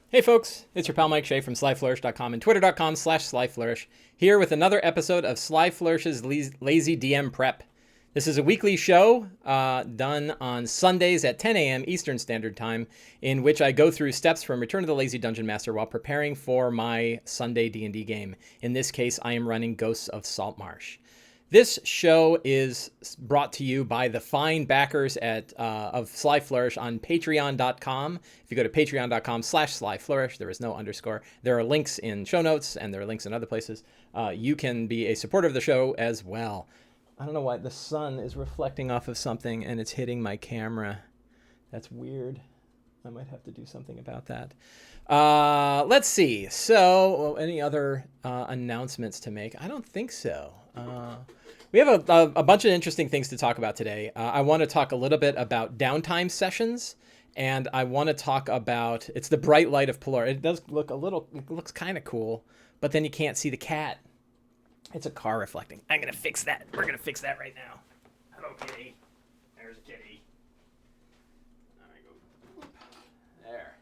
Hey folks, it's your pal Mike Shea from slyflourish.com and twitter.com/slyflourish, here with another episode of Sly Flourish's Lazy DM Prep. This is a weekly show done on Sundays at 10 a.m. Eastern Standard Time, in which I go through steps from Return of the Lazy Dungeon Master while preparing for my Sunday D&D game. In this case, I am running Ghosts of Saltmarsh. This show is brought to you by the fine backers of Sly Flourish on patreon.com. If you go to patreon.com/slyflourish, there is no underscore. There are links in show notes and there are links in other places. You can be a supporter of the show as well. I don't know why the sun is reflecting off of something and it's hitting my camera. That's weird. I might have to do something about that. Let's see. So, any other announcements to make? I don't think so. We have a bunch of interesting things to talk about today. I want to talk a little bit about Downtime Sessions, and I want to talk about, it's the bright light of Pelor. It does look it looks kind of cool, but then you can't see the cat. It's a car reflecting. I'm going to fix that. We're going to fix that right now. Hello, kitty. There's a kitty. All right, go. There.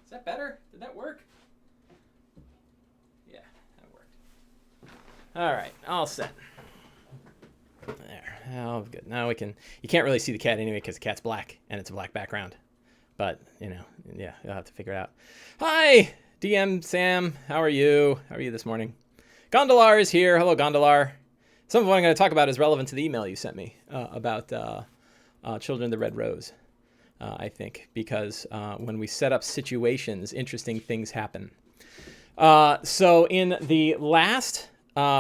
Is that better? Did that work? Yeah, that worked. All right, all set. There. Oh, good. Now we can. You can't really see the cat anyway because the cat's black and it's a black background. But, you know, yeah, you'll have to figure it out. Hi, DM Sam. How are you? How are you this morning? Gondolar is here. Hello, Gondolar. Some of what I'm going to talk about is relevant to the email you sent me about Children of the Red Rose, I think, because when we set up situations, interesting things happen. So in the last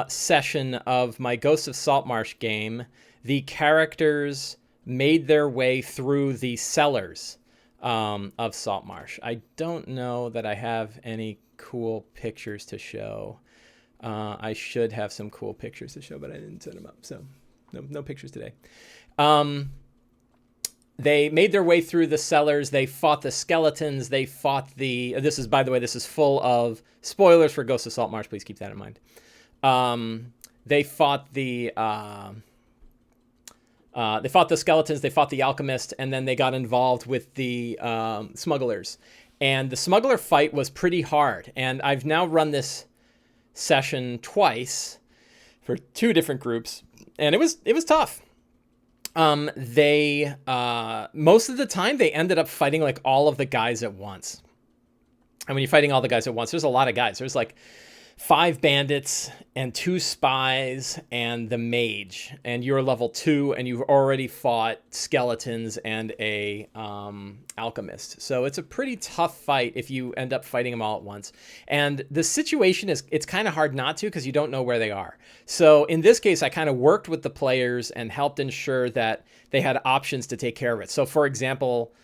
session of my Ghosts of Saltmarsh game, the characters made their way through the cellars of Saltmarsh. I don't know that I have any cool pictures to show. I should have some cool pictures to show, but I didn't set them up, so no pictures today. They made their way through the cellars. They fought the skeletons. They fought this is, by the way, this is full of spoilers for Ghosts of Saltmarsh. Please keep that in mind. They fought the skeletons, they fought the alchemist, and then they got involved with the smugglers. And the smuggler fight was pretty hard. And I've now run this session twice for two different groups, and it was tough. They most of the time they ended up fighting like all of the guys at once. And when you're fighting all the guys at once, there's a lot of guys. There's like 5 bandits and 2 spies and the mage, and you're level 2 and you've already fought skeletons and a alchemist. So it's a pretty tough fight if you end up fighting them all at once. And the situation it's kind of hard not to, because you don't know where they are. So in this case, I kind of worked with the players and helped ensure that they had options to take care of it. So for example,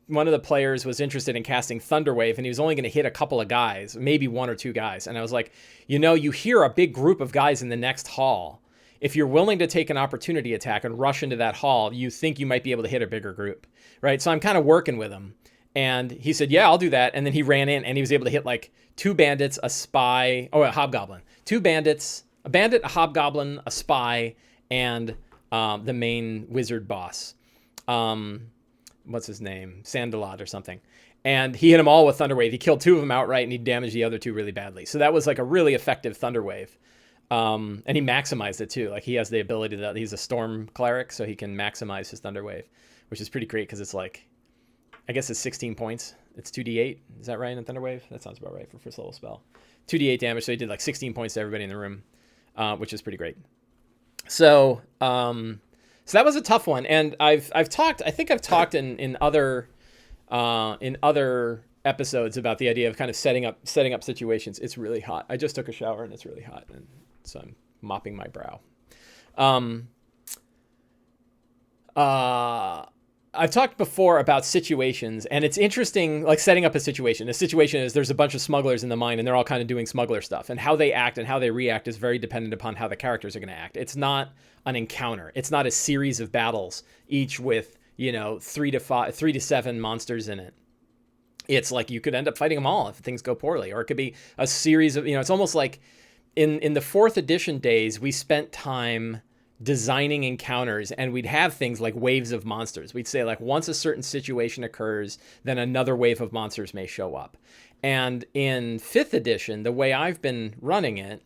one of the players was interested in casting Thunderwave, and he was only going to hit a couple of guys, maybe 1 or 2 guys. And I was like, you hear a big group of guys in the next hall. If you're willing to take an opportunity attack and rush into that hall, you think you might be able to hit a bigger group, right? So I'm kind of working with him. And he said, yeah, I'll do that. And then he ran in and he was able to hit like 2 bandits, a spy, a hobgoblin. 2 bandits, a bandit, a hobgoblin, a spy, and the main wizard boss. What's his name? Sandalot or something. And he hit them all with Thunderwave. He killed 2 of them outright, and he damaged the other 2 really badly. So that was like a really effective Thunderwave. And he maximized it too. Like he has the ability that he's a storm cleric, so he can maximize his Thunderwave, which is pretty great because it's like, I guess it's 16 points. It's 2d8. Is that right in Thunderwave? That sounds about right for first level spell. 2d8 damage, so he did like 16 points to everybody in the room, which is pretty great. So that was a tough one, and I've talked in other episodes about the idea of kind of setting up situations. It's really hot. I just took a shower and it's really hot, and so I'm mopping my brow. I've talked before about situations, and it's interesting, like setting up a situation. A situation is there's a bunch of smugglers in the mine, and they're all kind of doing smuggler stuff, and how they act and how they react is very dependent upon how the characters are going to act. It's not an encounter. It's not a series of battles, each with 3 to 7 monsters in it. It's like you could end up fighting them all if things go poorly, or it could be a series of, it's almost like in the 4th edition days, we spent time designing encounters, and we'd have things like waves of monsters. We'd say like once a certain situation occurs, then another wave of monsters may show up. And in 5th edition, the way I've been running it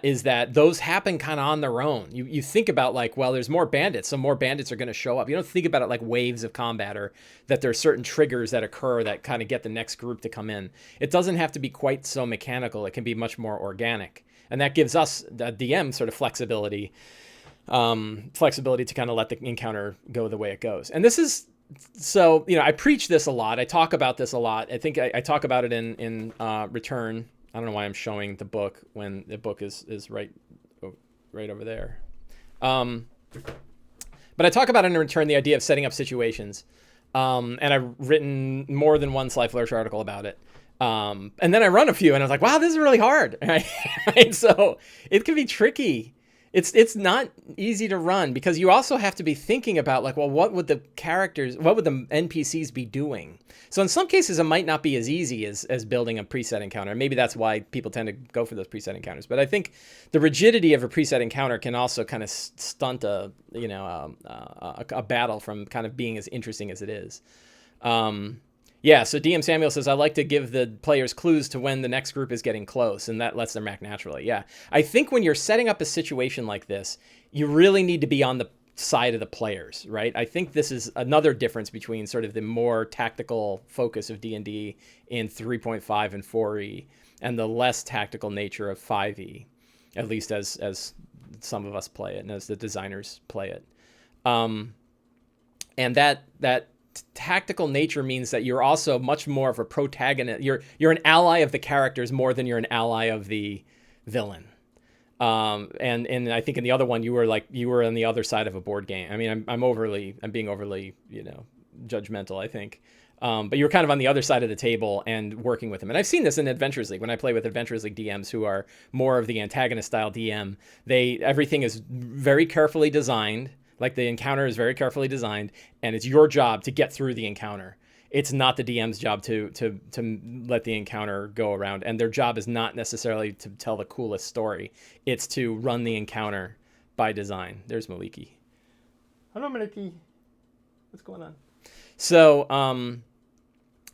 is that those happen kind of on their own. You think about like, well, there's more bandits, so more bandits are going to show up. You don't think about it like waves of combat, or that there are certain triggers that occur that kind of get the next group to come in. It doesn't have to be quite so mechanical. It can be much more organic. And that gives us, the DM, sort of flexibility to kind of let the encounter go the way it goes. And this is, so, I preach this a lot. I talk about this a lot. I think I talk about it in Return. I don't know why I'm showing the book when the book is right over there. But I talk about it in Return, the idea of setting up situations. And I've written more than one Sly Flourish article about it. And then I run a few, and I was like, wow, this is really hard. Right? So it can be tricky. It's not easy to run, because you also have to be thinking about like, well, what would the NPCs be doing? So in some cases, it might not be as easy as building a preset encounter. Maybe that's why people tend to go for those preset encounters. But I think the rigidity of a preset encounter can also kind of stunt a battle from kind of being as interesting as it is. Yeah, so DM Samuel says, I like to give the players clues to when the next group is getting close, and that lets them act naturally. Yeah, I think when you're setting up a situation like this, you really need to be on the side of the players, right? I think this is another difference between sort of the more tactical focus of D&D in 3.5 and 4e and the less tactical nature of 5e, at least as some of us play it and as the designers play it. And that tactical nature means that you're also much more of a protagonist. You're an ally of the characters more than you're an ally of the villain. And I think in the other one, you were on the other side of a board game. I mean, I'm being overly, judgmental, I think. But you're kind of on the other side of the table and working with them. And I've seen this in Adventures League. When I play with Adventures League DMs who are more of the antagonist style DM, everything is very carefully designed. Like the encounter is very carefully designed, and it's your job to get through the encounter. It's not the DM's job to let the encounter go around, and their job is not necessarily to tell the coolest story. It's to run the encounter by design. There's Maliki. Hello, Maliki. What's going on? So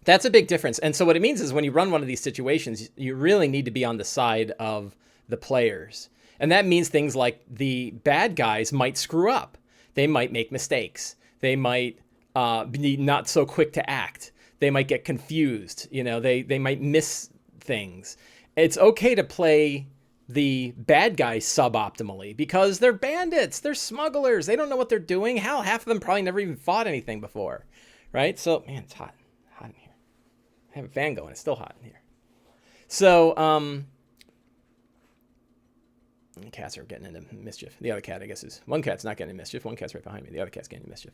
that's a big difference. And so what it means is when you run one of these situations, you really need to be on the side of the players. And that means things like the bad guys might screw up. They might make mistakes. They might be not so quick to act. They might get confused. They might miss things. It's okay to play the bad guys suboptimally because they're bandits. They're smugglers. They don't know what they're doing. Hell, half of them probably never even fought anything before, right? So, man, it's hot in here. I have a fan going. It's still hot in here. So, the cats are getting into mischief. The other cat, I guess, one cat's not getting into mischief. One cat's right behind me. The other cat's getting into mischief.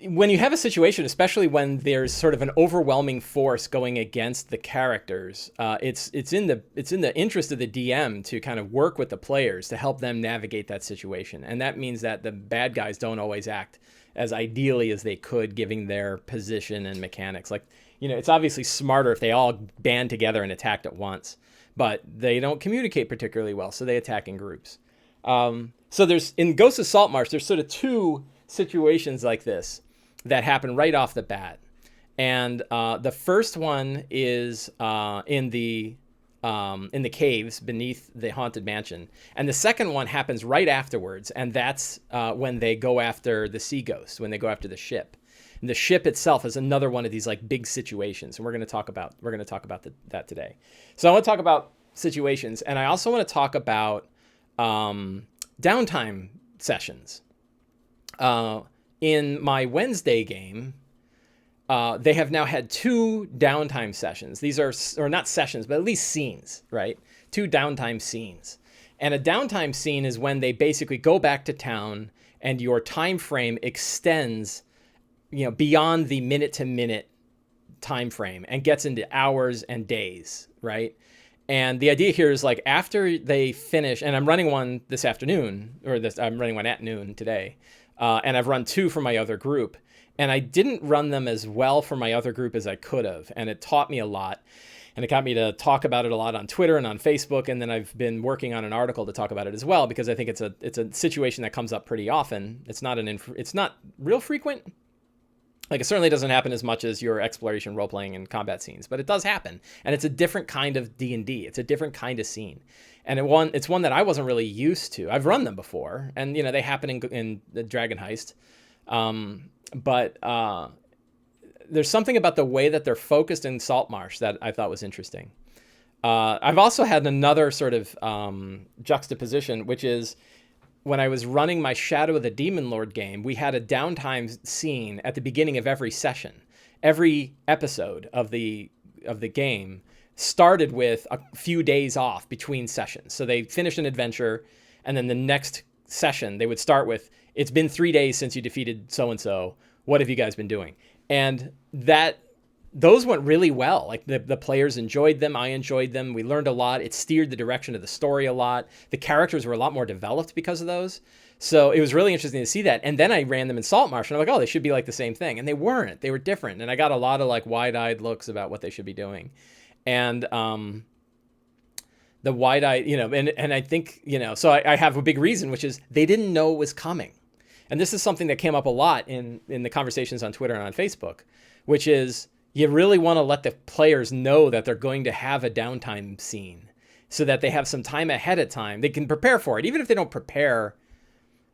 When you have a situation, especially when there's sort of an overwhelming force going against the characters, it's in the interest of the DM to kind of work with the players to help them navigate that situation. And that means that the bad guys don't always act as ideally as they could, given their position and mechanics. Like, it's obviously smarter if they all band together and attacked at once, but they don't communicate particularly well, so they attack in groups. So there's, in Ghosts of Saltmarsh, there's sort of two situations like this that happen right off the bat. And the first one is in the caves beneath the haunted mansion. And the second one happens right afterwards, and that's when they go after the sea ghost, when they go after the ship. And the ship itself is another one of these like big situations, and we're going to talk about that today. So I want to talk about situations, and I also want to talk about downtime sessions. In my Wednesday game, they have now had 2 downtime sessions. These are, or not sessions, but at least scenes, right? 2 downtime scenes. And a downtime scene is when they basically go back to town and your time frame extends, beyond the minute-to-minute time frame and gets into hours and days, right? And the idea here is like after they finish, and I'm running one this afternoon, I'm running one at noon today, and I've run 2 for my other group, and I didn't run them as well for my other group as I could have, and it taught me a lot. And it got me to talk about it a lot on Twitter and on Facebook. And then I've been working on an article to talk about it as well, because I think it's a situation that comes up pretty often. It's not real frequent. Like, it certainly doesn't happen as much as your exploration, role-playing, and combat scenes, but it does happen. And it's a different kind of D&D. It's a different kind of scene. And it's one that I wasn't really used to. I've run them before, and, they happen in the Dragon Heist. But there's something about the way that they're focused in Saltmarsh that I thought was interesting. I've also had another sort of juxtaposition, which is when I was running my Shadow of the Demon Lord game, we had a downtime scene at the beginning of every session. Every episode of the game started with a few days off between sessions. So they finished an adventure, and then the next session they would start with, it's been 3 days since you defeated so-and-so. What have you guys been doing? And those went really well. Like, the players enjoyed them. I enjoyed them. We learned a lot. It steered the direction of the story a lot. The characters were a lot more developed because of those. So it was really interesting to see that. And then I ran them in Saltmarsh, and I'm like, oh, they should be like the same thing. And they weren't. They were different. And I got a lot of like wide-eyed looks about what they should be doing. And the wide-eyed, and I think, so I have a big reason, which is they didn't know it was coming. And this is something that came up a lot in the conversations on Twitter and on Facebook, which is, you really want to let the players know that they're going to have a downtime scene so that they have some time ahead of time. They can prepare for it. Even if they don't prepare,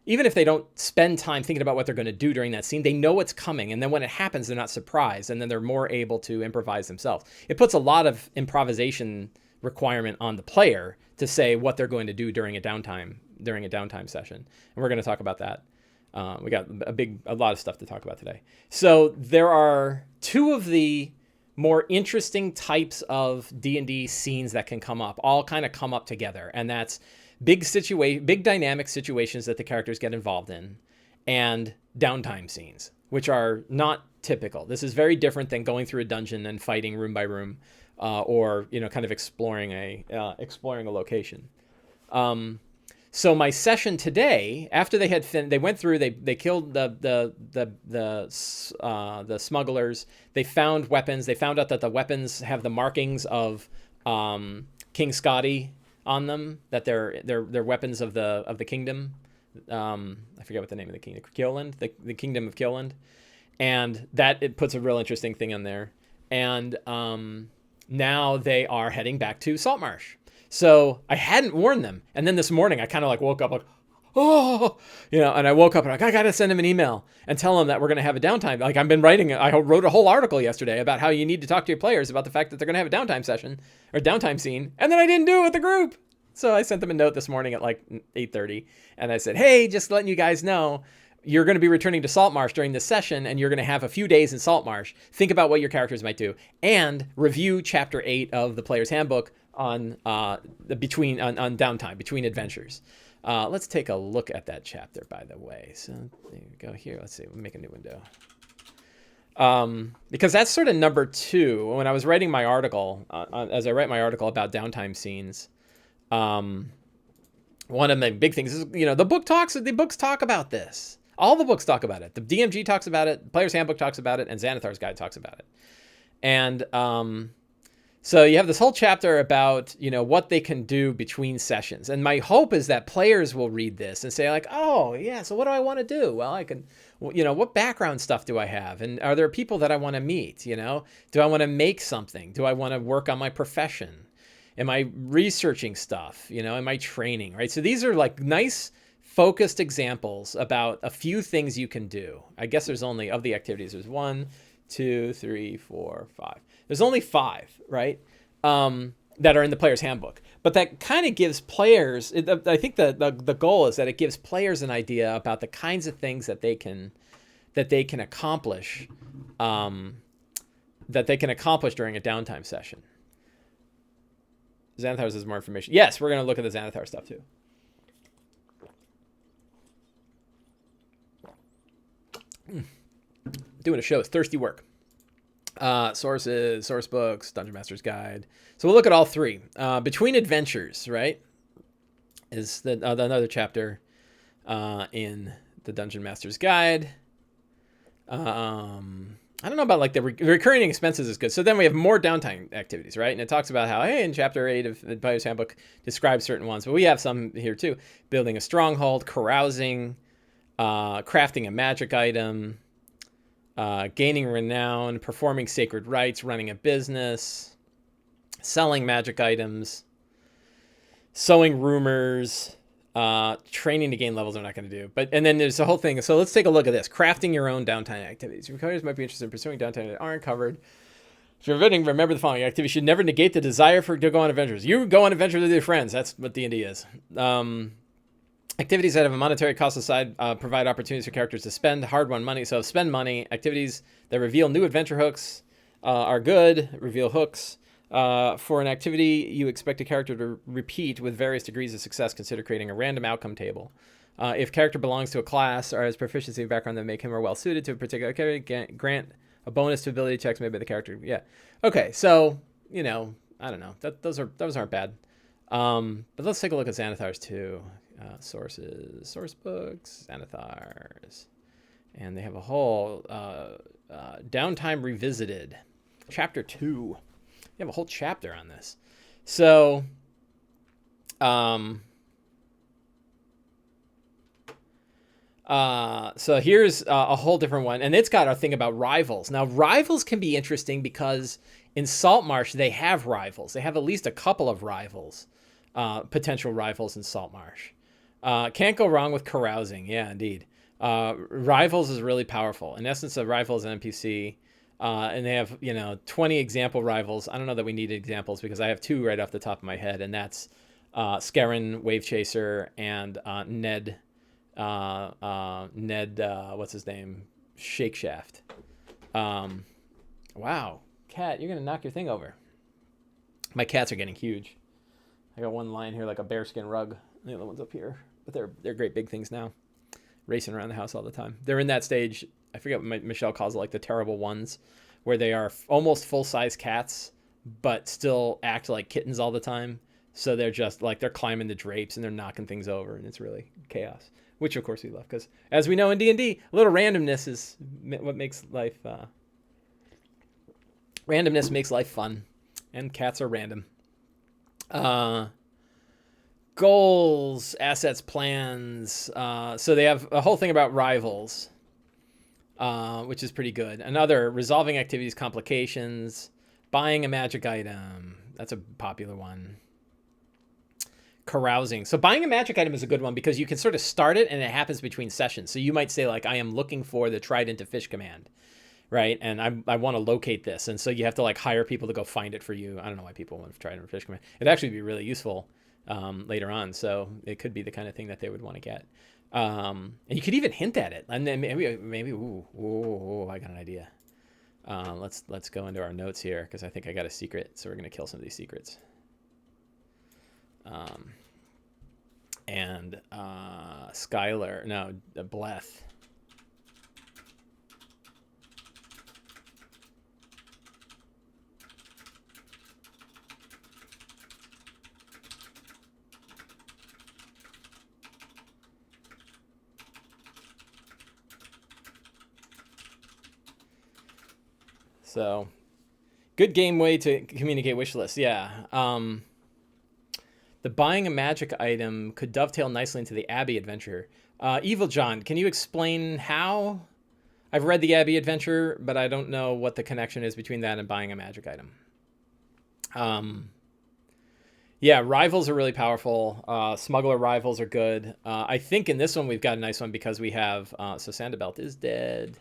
even if they don't spend time thinking about what they're going to do during that scene, they know it's coming. And then when it happens, they're not surprised. And then they're more able to improvise themselves. It puts a lot of improvisation requirement on the player to say what they're going to do during a downtime session. And we're going to talk about that. We got a lot of stuff to talk about today. So there are two of the more interesting types of D&D scenes that can come up, all kind of come up together. And that's big dynamic situations that the characters get involved in, and downtime scenes, which are not typical. This is very different than going through a dungeon and fighting room by room, or, kind of exploring a location. So my session today, after they had they went through, they killed the smugglers. They found weapons. They found out that the weapons have the markings of King Scotty on them, that they're weapons of the kingdom. I forget what the name of the kingdom, Kyoland, the kingdom of Kyoland, and that it puts a real interesting thing in there. And now they are heading back to Saltmarsh. So I hadn't warned them. And then this morning I kind of like woke up like, oh, and I woke up and I got to send them an email and tell them that we're going to have a downtime. Like, I wrote a whole article yesterday about how you need to talk to your players about the fact that they're going to have a downtime session or downtime scene. And then I didn't do it with the group. So I sent them a note this morning at like 8:30. And I said, hey, just letting you guys know, you're going to be returning to Saltmarsh during this session, and you're going to have a few days in Saltmarsh. Think about what your characters might do, and review Chapter 8 of the Player's Handbook on downtime, between adventures. Let's take a look at that chapter, by the way. So there we go here. Let's see. We'll make a new window. Because that's sort of number 2. When I was writing my article, as I write my article about downtime scenes, one of the big things is, the books talk about this. All the books talk about it. The DMG talks about it, Player's Handbook talks about it, and Xanathar's Guide talks about it. And so you have this whole chapter about, what they can do between sessions. And my hope is that players will read this and say like, oh yeah, so what do I want to do? Well, I can, what background stuff do I have? And are there people that I want to meet? Do I want to make something? Do I want to work on my profession? Am I researching stuff? Am I training, right? So these are like nice focused examples about a few things you can do. I guess there's only, of the activities, there's 1, 2, 3, 4, 5. There's only 5, right? That are in the Player's Handbook. But that kind of gives players, I think the goal is that it gives players an idea about the kinds of things that they can accomplish, during a downtime session. Xanathar's has more information. Yes, we're going to look at the Xanathar stuff too. Doing a show is thirsty work. Sources, source books, Dungeon Master's Guide. So we'll look at all 3. Between Adventures, right, is another chapter in the Dungeon Master's Guide. I don't know about like the recurring expenses is good. So then we have more downtime activities, right? And it talks about how, hey, in chapter 8 of the Player's Handbook describes certain ones, but we have some here too. Building a stronghold, carousing, crafting a magic item, gaining renown, performing sacred rites, running a business, selling magic items, sowing rumors, training to gain levels. I'm not going to do, and then there's the whole thing. So let's take a look at this. Crafting your own downtime activities. Your players might be interested in pursuing downtime that aren't covered. If you're visiting, remember the following: activities should never negate the desire to go on adventures. You go on adventures with your friends. That's what D&D is. Activities that have a monetary cost aside provide opportunities for characters to spend hard-won money. So spend money. Activities that reveal new adventure hooks are good. Reveal hooks. For an activity you expect a character to repeat with various degrees of success, consider creating a random outcome table. If character belongs to a class or has proficiency and background that make him or well suited to a particular activity, grant a bonus to ability checks made by the character. Yeah. Okay. So, I don't know. Those aren't bad. But let's take a look at Xanathar's too. Sources, source books, Xanathar's. And they have a whole Downtime Revisited. Chapter 2. You have a whole chapter on this. So, so here's a whole different one. And it's got a thing about rivals. Now, rivals can be interesting because in Saltmarsh, they have rivals. They have at least a couple of rivals, potential rivals in Saltmarsh. Can't go wrong with carousing. Yeah, indeed. Rivals is really powerful. In essence, a rival is an NPC. And they have, 20 example rivals. I don't know that we need examples because I have 2 right off the top of my head, and that's Scarin, Wave Chaser, and Ned, what's his name? Shake Shaft. Wow, cat, you're going to knock your thing over. My cats are getting huge. I got one lying here like a bearskin rug. The other one's up here, but they're great big things now. Racing around the house all the time. They're in that stage. I forget what Michelle calls it, like the terrible ones, where they are almost full-size cats, but still act like kittens all the time. So they're just like, they're climbing the drapes and they're knocking things over, and it's really chaos, which of course we love, because as we know in D&D, a little randomness is what makes life, randomness makes life fun, and cats are random. Goals, assets, plans. So they have a whole thing about rivals, which is pretty good. Another, resolving activities, complications, buying a magic item. That's a popular one. Carousing. So buying a magic item is a good one because you can sort of start it and it happens between sessions. So you might say like, I am looking for the Trident to Fish command, right? And I want to locate this. And so you have to like hire people to go find it for you. I don't know why people want Trident to Fish command. It'd actually be really useful later on. So it could be the kind of thing that they would want to get. And you could even hint at it. And then maybe, I got an idea. Let's go into our notes here because I think I got a secret. So we're going to kill some of these secrets. Skylar, no, Bleth. So, good game way to communicate wish lists. Yeah. The buying a magic item could dovetail nicely into the Abbey adventure. Evil John, can you explain how? I've read the Abbey adventure, but I don't know what the connection is between that and buying a magic item. Yeah, rivals are really powerful. Smuggler rivals are good. I think in this one we've got a nice one because we have so Sandabelt is dead.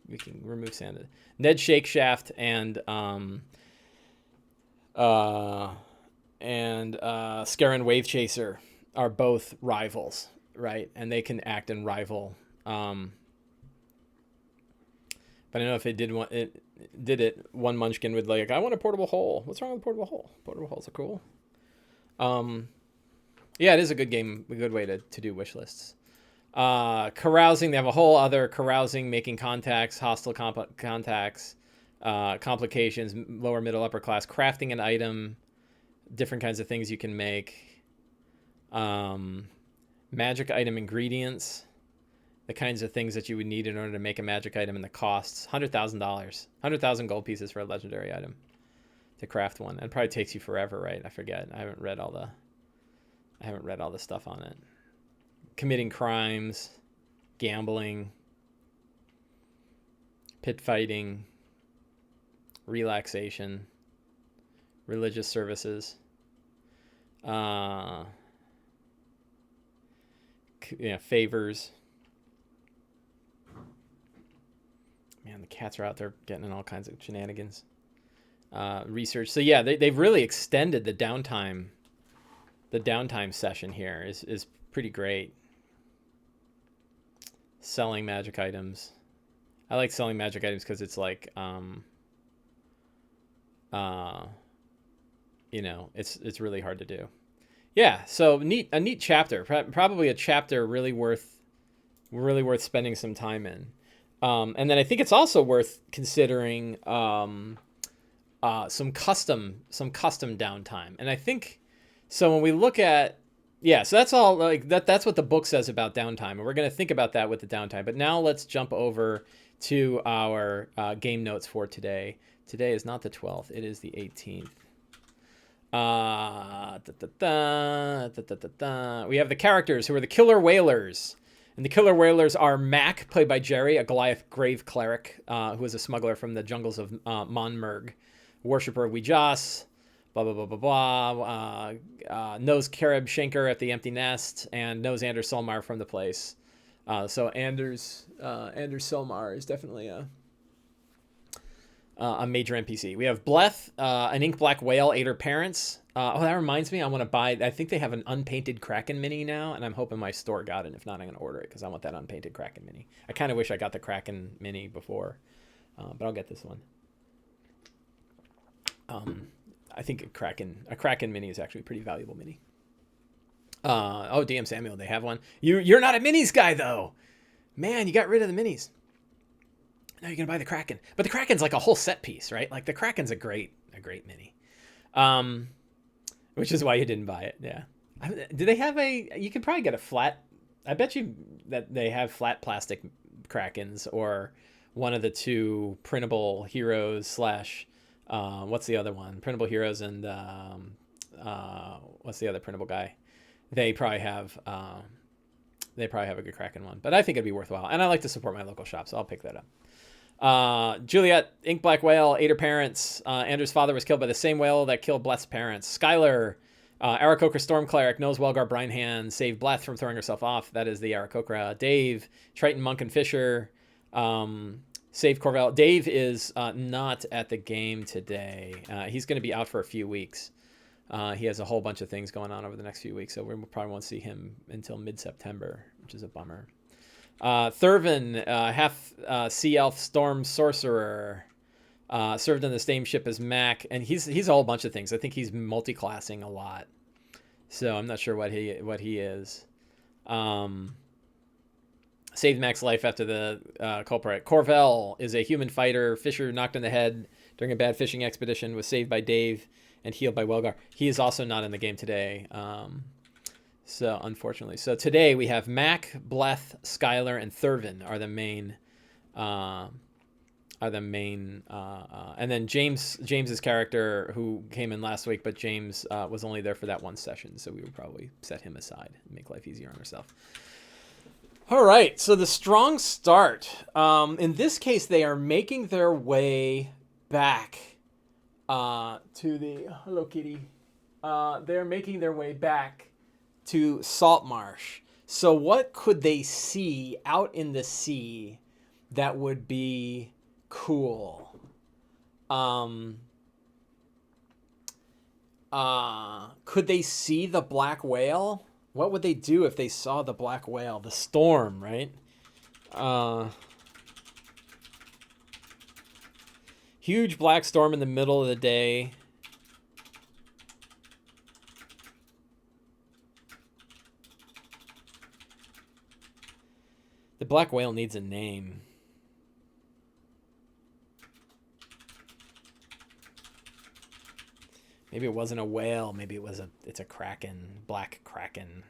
We can remove Sandabelt. Ned Shakeshaft and Scarin Wave Chaser are both rivals, right? And they can act in rival. But I don't know if it did it. One Munchkin would like, I want a portable hole. What's wrong with a portable hole? Portable holes are cool. Yeah, it is a good game, a good way to do wish lists. Carousing, they have a whole other carousing, making contacts, hostile contacts, complications, lower, middle, upper class, crafting an item, different kinds of things you can make, magic item ingredients, the kinds of things that you would need in order to make a magic item and the costs. $100,000. 100,000 gold pieces for a legendary item to craft one. It probably takes you forever, right? I forget. I haven't read all the stuff on it. Committing crimes, gambling, pit fighting, relaxation, religious services, favors. Man, the cats are out there getting in all kinds of shenanigans. Research. So yeah, they've really extended the downtime. The downtime session here is pretty great. Selling magic items. I like selling magic items because it's like, it's really hard to do. Yeah, so a neat chapter. Probably a chapter really worth spending some time in. And then I think it's also worth considering some custom downtime. And I think so when we look at so that's all like that's what the book says about downtime, and we're going to think about that with the downtime. But now let's jump over to our game notes for today. Today is not the 12th, it is the 18th. We have the characters who are the Killer Whalers. And the Killer Whalers are Mac, played by Jerry, a Goliath Grave Cleric, who is a smuggler from the jungles of Monmerg, worshipper of Weejas, blah, blah, blah, blah, blah. Knows Carib Shanker at the Empty Nest, and knows Anders Solmar from the place. So Anders Solmar is definitely a major NPC. We have Bleth, an ink black whale, ate her parents. That reminds me, I want to buy, I think they have an unpainted Kraken mini now, and I'm hoping my store got it. If not, I'm going to order it because I want that unpainted Kraken mini. I kind of wish I got the Kraken mini before, but I'll get this one. I think a Kraken mini is actually a pretty valuable mini. DM Samuel, they have one. You're not a minis guy though. Man, you got rid of the minis. Now you're gonna buy the Kraken, but the Kraken's like a whole set piece, right? Like the Kraken's a great mini, which is why you didn't buy it. Yeah. Do they have you can probably get a flat. I bet you that they have flat plastic Krakens or one of the two printable heroes / what's the other one? Printable heroes and what's the other printable guy? They probably have a good Kraken one, but I think it'd be worthwhile. And I like to support my local shop, so I'll pick that up. Juliet, ink black whale, ate her parents. Andrew's father was killed by the same whale that killed Bleth's parents. Skylar, Aarakocra Storm Cleric, knows Welgar Brinehand, saved Bleth from throwing herself off. That is the Aarakocra. Dave, Triton Monk and Fisher, saved Corvell. Dave is not at the game today. He's going to be out for a few weeks. He has a whole bunch of things going on over the next few weeks, so we probably won't see him until mid-September, which is a bummer. Thurvin, half sea elf storm sorcerer, served on the same ship as Mac, and he's a whole bunch of things. I think he's multi-classing a lot, so I'm not sure what he is. Saved Mac's life after the culprit. Corvell is a human fighter. Fisher knocked in the head during a bad fishing expedition, was saved by Dave and healed by Welgar. He is also not in the game today. So unfortunately, so today we have Mac, Bleth, Skylar, and Thurvin are the main, and then James's character who came in last week, but James was only there for that one session, so we would probably set him aside and make life easier on ourselves. All right, so the strong start. In this case, they are making their way back to the hello kitty. They're making their way back to Saltmarsh. So what could they see out in the sea that would be cool? Could they see the black whale? What would they do if they saw the black whale? The storm, right? Huge black storm in the middle of the day. The black whale needs a name. Maybe it wasn't a whale. Maybe it's a kraken, black kraken.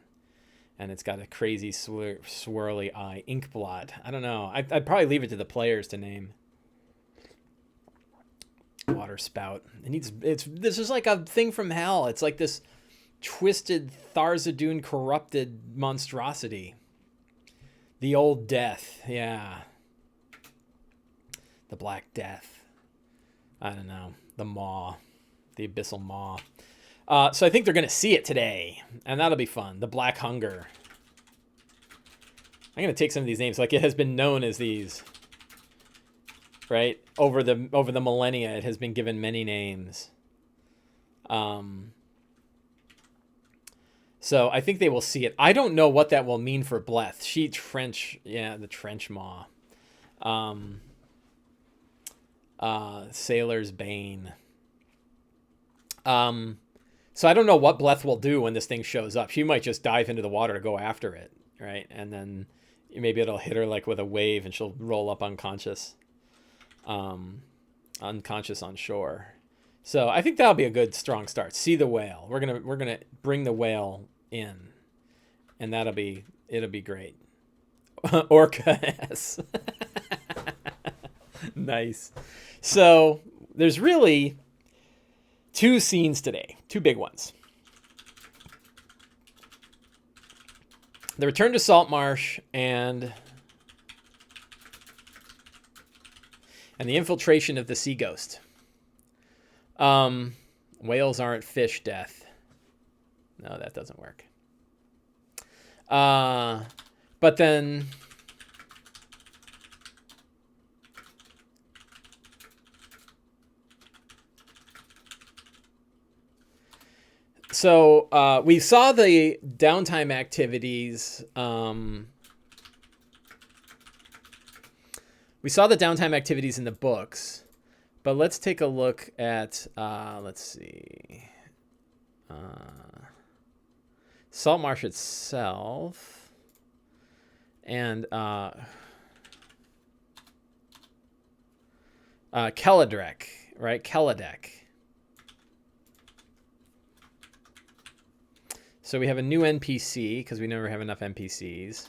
and it's got a crazy swirly eye. Inkblot. I don't know. I'd probably leave it to the players to name. Water spout. This is like a thing from hell. It's like this twisted Tharzadoon corrupted monstrosity. The Old Death. Yeah. The Black Death. I don't know. The Maw. The Abyssal Maw. So I think they're going to see it today, and that'll be fun. The Black Hunger. I'm going to take some of these names. Like, it has been known as these, right? Over the millennia, it has been given many names. So I think they will see it. I don't know what that will mean for Bleth. Trench, yeah, the Trench Maw. Sailor's Bane. So I don't know what Bleth will do when this thing shows up. She might just dive into the water to go after it, right? And then maybe it'll hit her like with a wave and she'll roll up unconscious. Unconscious on shore. So I think that'll be a good strong start. See the whale. We're gonna bring the whale in, and it'll be great. Orca S. Nice. So there's really 2 scenes today, 2 big ones. The return to Saltmarsh and the infiltration of the Sea Ghost. Whales aren't fish death. No, that doesn't work. But then so we saw the Downtime Activities. We saw the Downtime Activities in the books, but let's take a look at, let's see, Saltmarsh itself, and Keladrek, right? Keladek. So we have a new NPC, because we never have enough NPCs.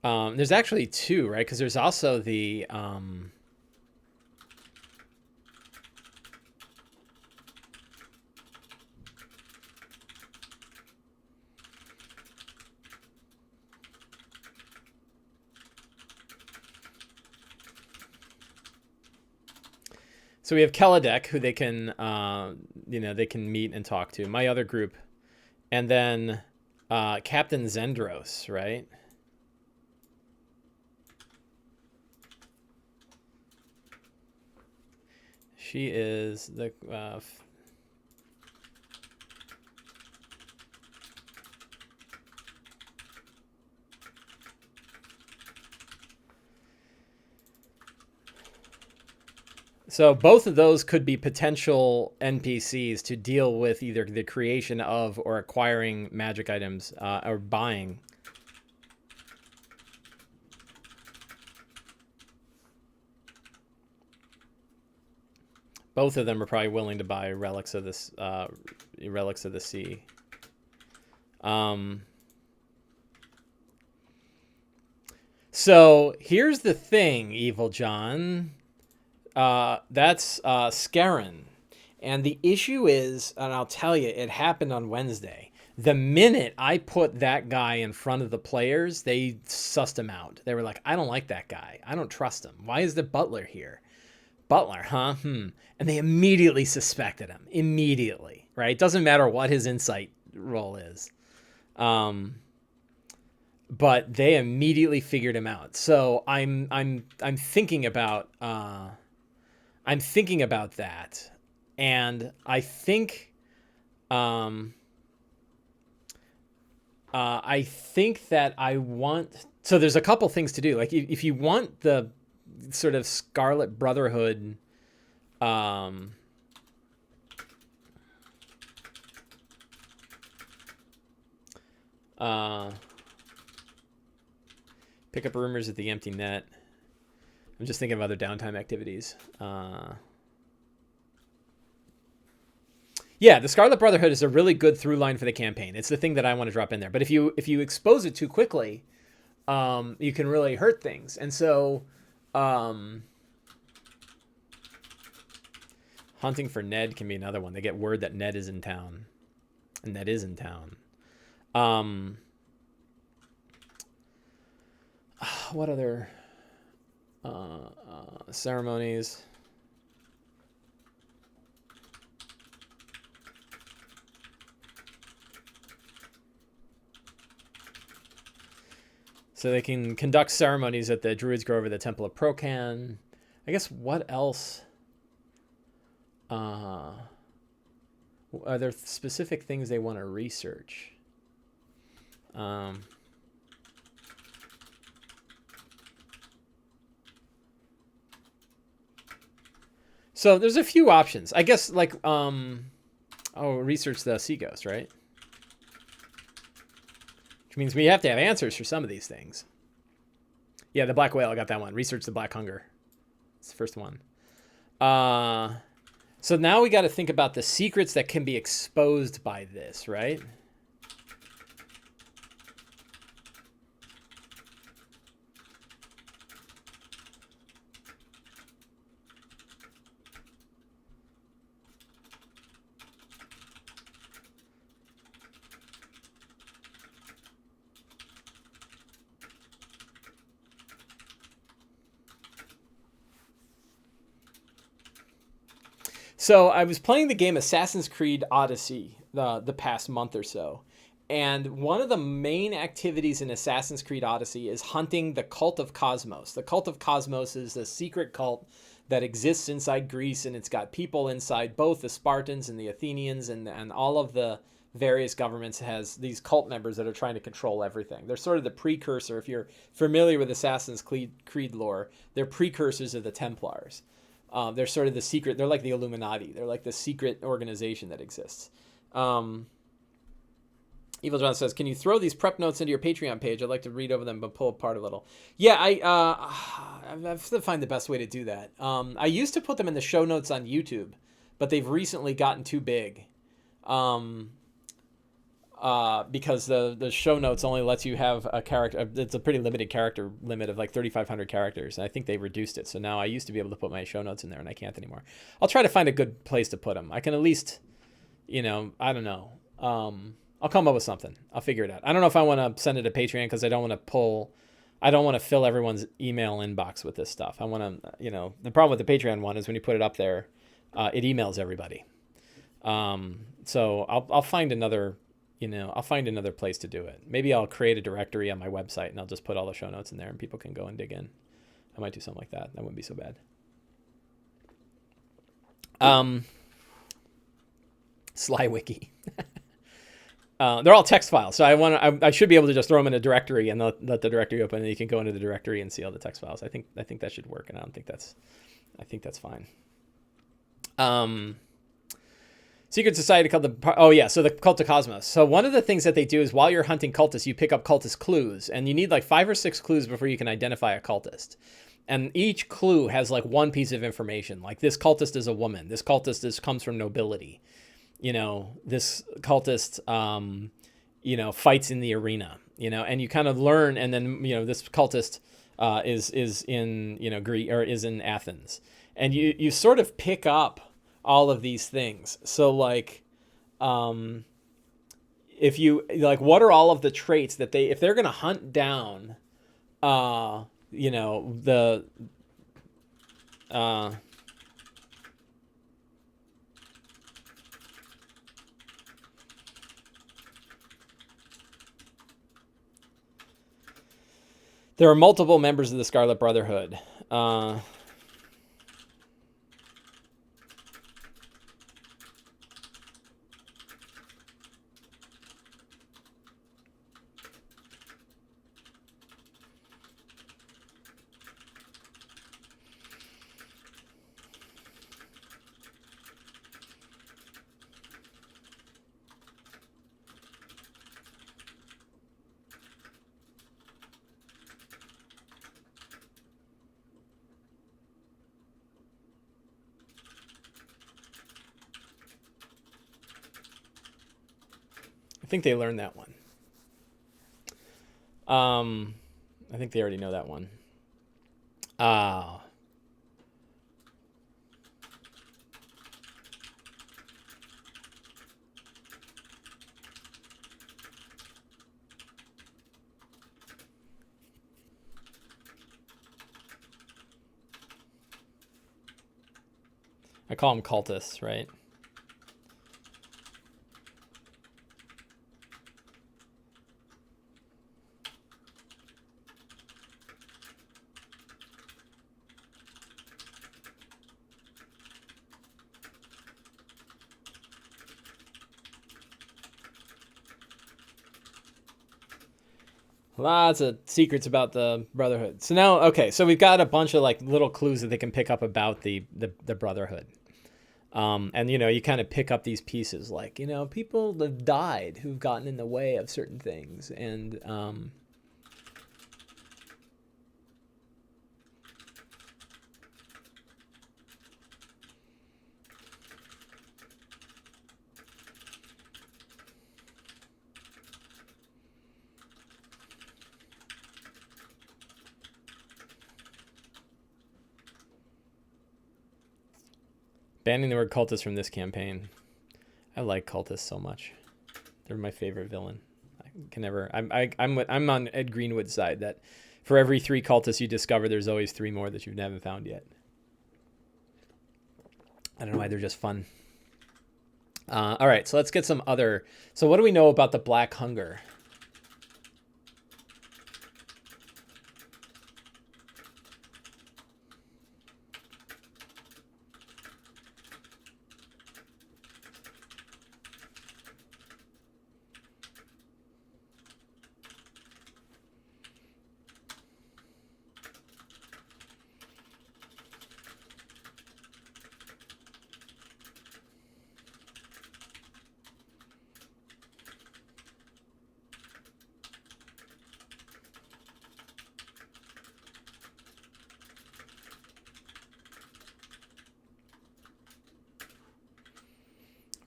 There's actually 2, right? Because there's also the so we have Keladek, who they can they can meet and talk to. My other group, and then Captain Zendros, right? She is the so both of those could be potential NPCs to deal with either the creation of or acquiring magic items or buying. Both of them are probably willing to buy relics of this, relics of the sea. So here's the thing, Evil John. That's Scarin, and the issue is, and I'll tell you, it happened on Wednesday. The minute I put that guy in front of the players, they sussed him out. They were like, "I don't like that guy. I don't trust him. Why is the butler here?" Butler, huh? And they immediately suspected him. Immediately, right? Doesn't matter what his insight roll is. But they immediately figured him out. So I'm thinking about that. And I think that I want, so there's a couple things to do. Like if you want the sort of Scarlet Brotherhood pick up rumors at the empty net. I'm just thinking of other Downtime Activities. Yeah, the Scarlet Brotherhood is a really good through line for the campaign. It's the thing that I want to drop in there. But if you expose it too quickly, you can really hurt things. And so, hunting for Ned can be another one. They get word that Ned is in town, and Ned is in town. What other ceremonies? So they can conduct ceremonies at the Druids Grove or the Temple of Procan. I guess what else? Are there specific things they want to research? So there's a few options. I guess like research the sea ghost, right? Which means we have to have answers for some of these things. Yeah, the black whale, I got that one. Research the black hunger. It's the first one. So now we got to think about the secrets that can be exposed by this, right? So I was playing the game Assassin's Creed Odyssey the past month or so. And one of the main activities in Assassin's Creed Odyssey is hunting the Cult of Cosmos. The Cult of Cosmos is a secret cult that exists inside Greece, and it's got people inside, both the Spartans and the Athenians and all of the various governments has these cult members that are trying to control everything. They're sort of the precursor, if you're familiar with Assassin's Creed lore, they're precursors of the Templars. They're sort of the secret. They're like the Illuminati. They're like the secret organization that exists. Evil John says, "Can you throw these prep notes into your Patreon page? I'd like to read over them but pull apart a little." Yeah, I have to find the best way to do that. I used to put them in the show notes on YouTube, but they've recently gotten too big. Because the show notes only lets you have a character. It's a pretty limited character limit of like 3,500 characters. And I think they reduced it. So now I used to be able to put my show notes in there and I can't anymore. I'll try to find a good place to put them. I can at least, I don't know. I'll come up with something. I'll figure it out. I don't know if I want to send it to Patreon because I don't want to fill everyone's email inbox with this stuff. I want to, the problem with the Patreon one is when you put it up there, it emails everybody. So I'll find another, I'll find another place to do it. Maybe I'll create a directory on my website and I'll just put all the show notes in there and people can go and dig in. I might do something like that. That wouldn't be so bad. Sly Wiki. They're all text files. So I should be able to just throw them in a directory and let the directory open and you can go into the directory and see all the text files. I think that should work. And I think that's fine. Secret society called the Cult of Cosmos. So one of the things that they do is while you're hunting cultists, you pick up cultist clues, and you need like 5 or 6 clues before you can identify a cultist. And each clue has like one piece of information, like this cultist is a woman, this cultist comes from nobility, this cultist, fights in the arena, and you kind of learn, and then this cultist is in Greece or is in Athens, and you sort of pick up all of these things. So like, if you like, what are all of the traits that if they're going to hunt down, there are multiple members of the Scarlet Brotherhood. think they learned that one. I think they already know that one. I call them cultists, right? Lots of secrets about the Brotherhood. So now, okay, so we've got a bunch of like little clues that they can pick up about the Brotherhood. And, you know, you kind of pick up these pieces like, you know, people have died who've gotten in the way of certain things. And banning the word cultist from this campaign. I like cultists so much. They're my favorite villain. I can never. I'm on Ed Greenwood's side that for every 3 cultists you discover, there's always 3 more that you haven't found yet. I don't know why, they're just fun. All right, so let's get some other. So what do we know about the Black Hunger?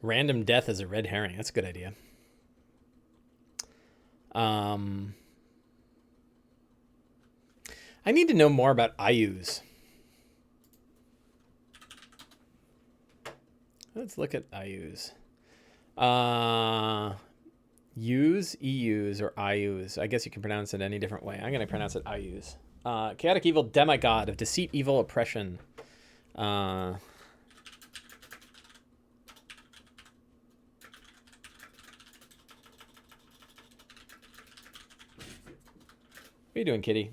Random death is a red herring. That's a good idea. I need to know more about IUs. Let's look at IUs. U's, EUs, or IUs. I guess you can pronounce it any different way. I'm going to pronounce it IUs. Chaotic evil demigod of deceit, evil, oppression. What are you doing, kitty?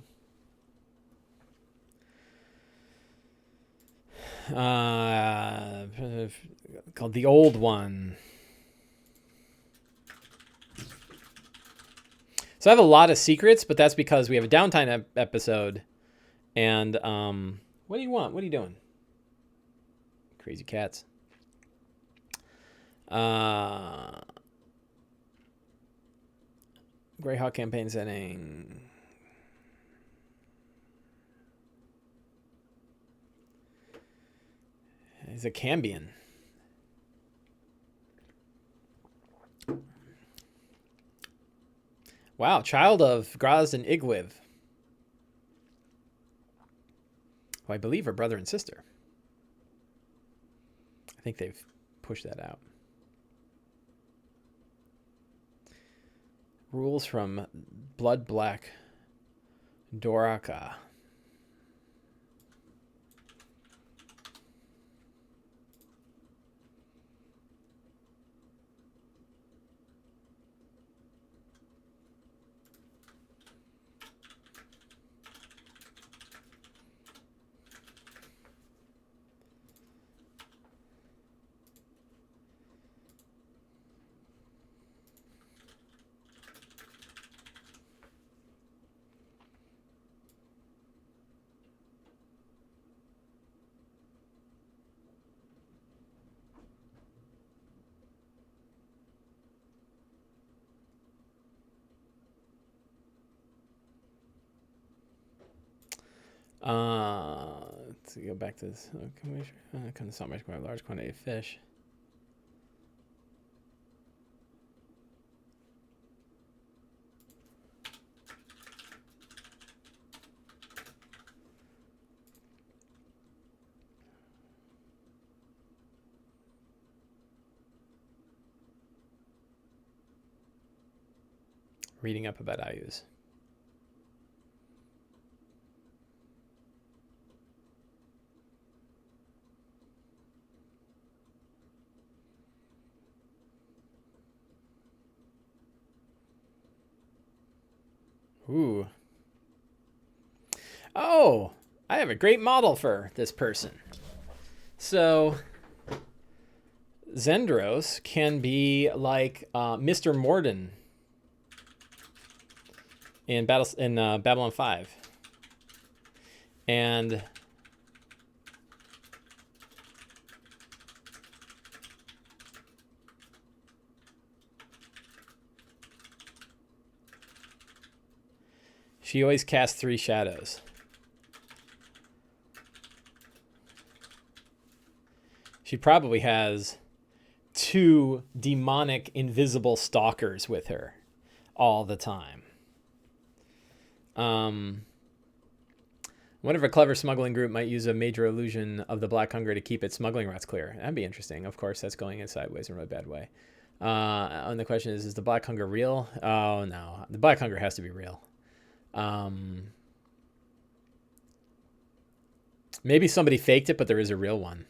Called the Old One. So I have a lot of secrets, but that's because we have a Downtime episode. And what do you want? What are you doing? Crazy cats. Greyhawk campaign setting. He's a Cambion. Wow, child of Grazd and Igwiv, who I believe are brother and sister. I think they've pushed that out. Rules from Blood Black Doraka. Let's go back to this. Can the Saltmarsh acquire a large quantity of fish? reading up about IUs. Ooh. Oh, I have a great model for this person. So Zendros can be like Mr. Morden in Babylon 5. And she always casts 3 shadows. She probably has 2 demonic invisible stalkers with her all the time. What if a clever smuggling group might use a major illusion of the Black Hunger to keep its smuggling routes clear? That'd be interesting. Of course, that's going in sideways in a really bad way. And the question is the Black Hunger real? Oh, no. The Black Hunger has to be real. Maybe somebody faked it, but there is a real one.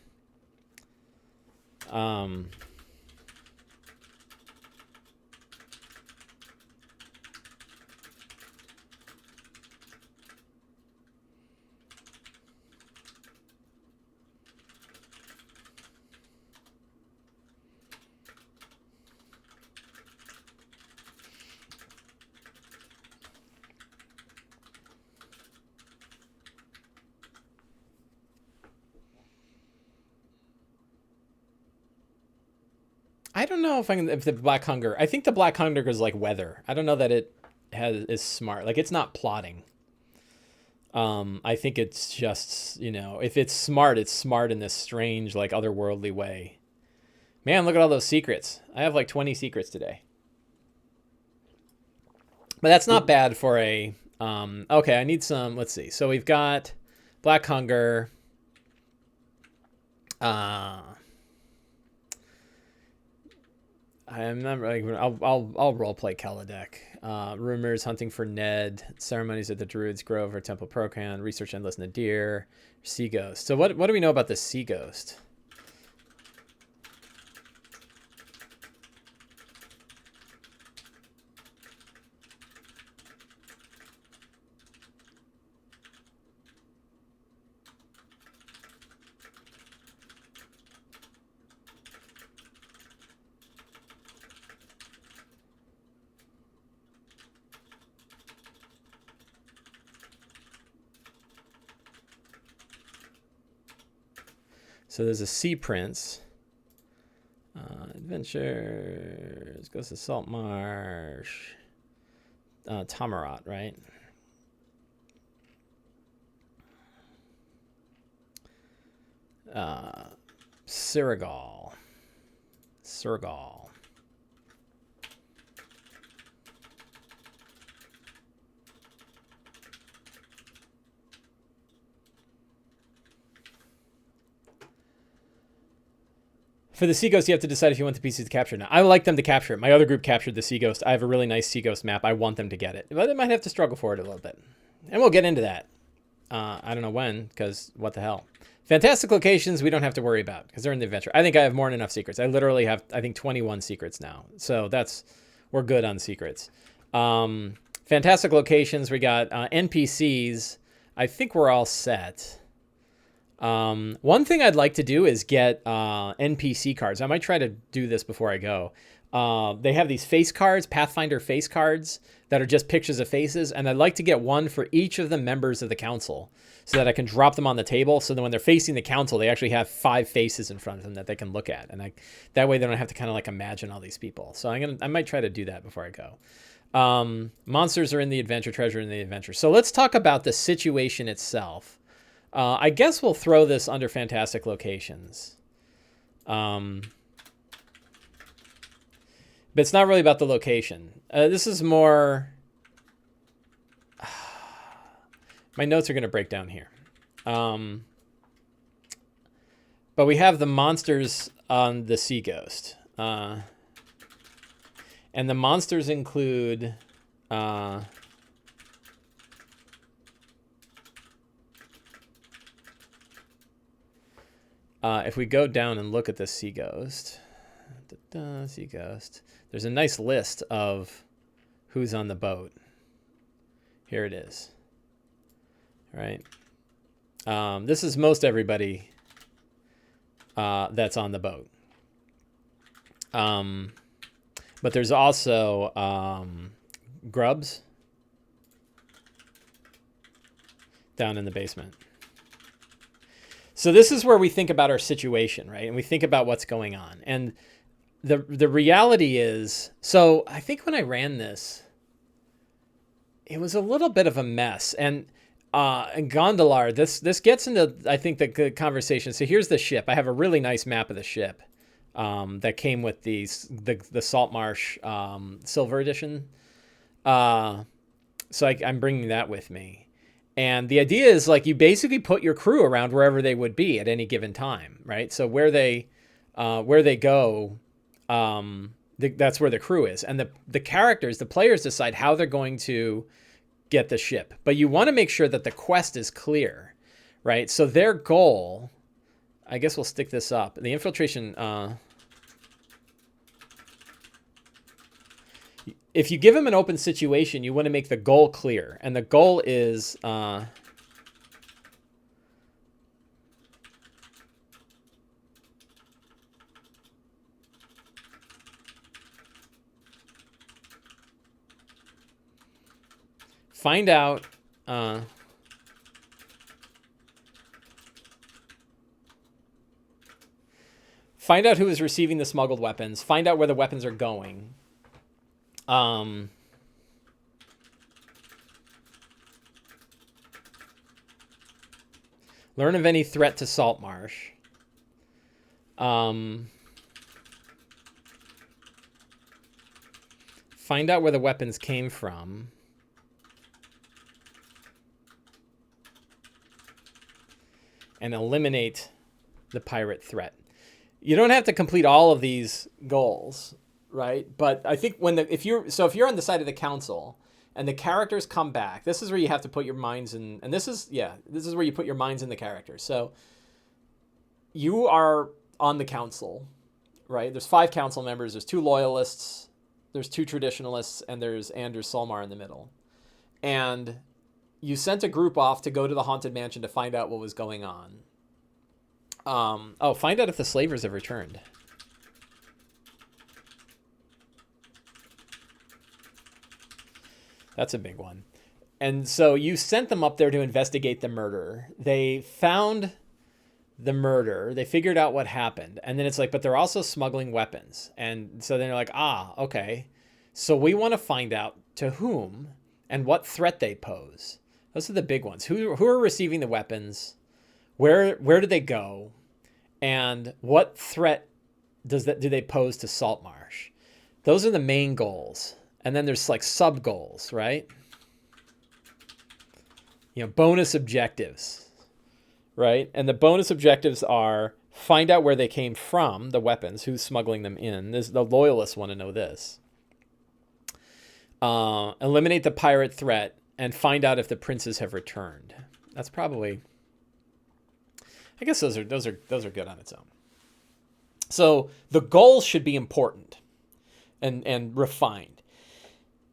I don't know if the Black Hunger. I think the Black Hunger is like weather. I don't know that it is smart. Like it's not plotting. I think it's just, if it's smart in this strange, like otherworldly way. Man, look at all those secrets. I have like 20 secrets today. But that's not bad for a. Okay, I need some. Let's see. So we've got Black Hunger. I'm not like I'll role play Kaladek. Rumors, hunting for Ned, ceremonies at the Druid's Grove or Temple Procan, research endless Nadir, Sea Ghost. So what do we know about the Sea Ghost? So there's a Sea Prince. Adventures. Goes to Saltmarsh. Tamarot, right? Sirigal. For the Sea Ghost, you have to decide if you want the PCs to capture it now. I would like them to capture it. My other group captured the Sea Ghost. I have a really nice Sea Ghost map. I want them to get it. But they might have to struggle for it a little bit. And we'll get into that. I don't know when, because what the hell. Fantastic locations we don't have to worry about, because they're in the adventure. I think I have more than enough secrets. I literally have, 21 secrets now. So we're good on secrets. Fantastic locations. We got NPCs. I think we're all set. One thing I'd like to do is get NPC cards. I might try to do this before I go. They have these face cards, Pathfinder face cards, that are just pictures of faces, and I'd like to get one for each of the members of the council so that I can drop them on the table, so that when they're facing the council, they actually have 5 faces in front of them that they can look at, and that way they don't have to kind of like imagine all these people. So I might try to do that before I go. Monsters are in the adventure, treasure in the adventure. So let's talk about the situation itself. I guess we'll throw this under fantastic locations. But it's not really about the location. This is more... My notes are going to break down here. But we have the monsters on the Sea Ghost. And the monsters include If we go down and look at the Sea Ghost, Sea Ghost, there's a nice list of who's on the boat. Here it is. All right. This is most everybody that's on the boat. But there's also grubs down in the basement. So this is where we think about our situation, right? And we think about what's going on. And the reality is, so I think when I ran this, it was a little bit of a mess. And Gondolar, this gets into, I think, the conversation. So here's the ship. I have a really nice map of the ship that came with the Saltmarsh Silver Edition. So I'm bringing that with me. And the idea is, like, you basically put your crew around wherever they would be at any given time, right? So where they go, that's where the crew is. And the characters, the players decide how they're going to get the ship. But you want to make sure that the quest is clear, right? So their goal, I guess we'll stick this up. The infiltration... if you give them an open situation, you want to make the goal clear. And the goal is... find out... find out who is receiving the smuggled weapons. Find out where the weapons are going. Learn of any threat to Saltmarsh. Find out where the weapons came from. And eliminate the pirate threat. You don't have to complete all of these goals, right? But I think if you're on the side of the council and the characters come back, this is where you have to put your minds in, and this is where you put your minds in the characters. So you are on the council, right? There's 5 council members, there's 2 loyalists, there's 2 traditionalists, and there's Anders Solmar in the middle. And you sent a group off to go to the Haunted Mansion to find out what was going on. Find out if the slavers have returned. That's a big one. And so you sent them up there to investigate the murder. They found the murder. They figured out what happened. And then it's like, but they're also smuggling weapons. And so then they're like, okay. So we want to find out to whom and what threat they pose. Those are the big ones. Who are receiving the weapons? Where do they go? And what threat do they pose to Saltmarsh? Those are the main goals. And then there's like sub goals, right? Bonus objectives, right? And the bonus objectives are find out where they came from, the weapons, who's smuggling them in. The loyalists want to know this. Eliminate the pirate threat and find out if the princes have returned. That's probably... I guess those are good on its own. So the goals should be important and refined.